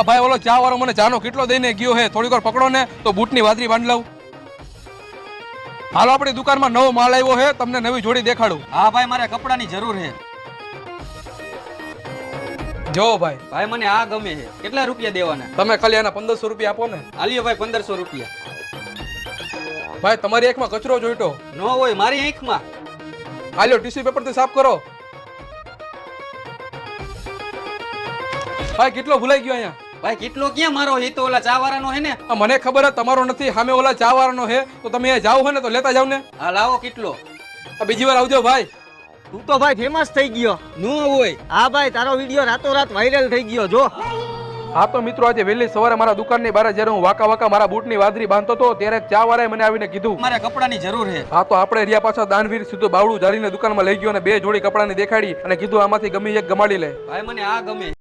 ભાઈ ઓલો ચા વાળો મને ચાનો કેટલો દઈને ગયો હે, થોડીક વાર પકડો ને તો બૂટની વાદરી બાંધ લઉં. હાલો આપણી દુકાનમાં નવો માલ આવ્યો છે, તમને નવી જોડી દેખાડું. હા ભાઈ, મારે કપડાની જરૂર છે. જો ભાઈ, ભાઈ મને આ ગમે છે. કેટલા રૂપિયા દેવાના? તમે ખાલી આના 1500 રૂપિયા આપો ને. આલિયો ભાઈ 1500 રૂપિયા. ભાઈ તમારી આંખમાં કચરો જોઈતો ન હોય મારી આંખમાં. હાલ્યો ટીશ્યુ પેપર થી સાફ કરો. ભાઈ કેટલો ભૂલાઈ ગયો અહીંયા? ભાઈ કેટલો ક્યાં મારો હે? તો ઓલા ચા વાળાનો હે ને. મને ખબર હે તમારો નથી, સામે ઓલા ચા વાળાનો હે, તો તમે અહીંયા જાવ હે ને તો લેતા જાવ ને. હા લાવો. કેટલો? બીજી વાર આવજો ભાઈ. તું તો ભાઈ ફેમસ થઈ ગયો. ન હોય. હા ભાઈ, તારો વિડિયો રાતોરાત વાયરલ થઈ ગયો. જો હા તો મિત્રો, આજે વહેલી સવારે મારા દુકાનની બહાર જ્યારે હું વાકા મારા બૂટની વાદરી બાંધતો હતો ત્યારે ચા વાળાએ મને આવીને કીધું મારે કપડાની જરૂર છે. હા તો આપણે રહ્યા પાછા દાનવીર સીધું બાવડું જાળીને દુકાનમાં લઈ ગયો અને 2 જોડી કપડાની દેખાડી અને કીધું આમાંથી ગમે એક ગમાડી લે. ભાઈ મને આ ગમે.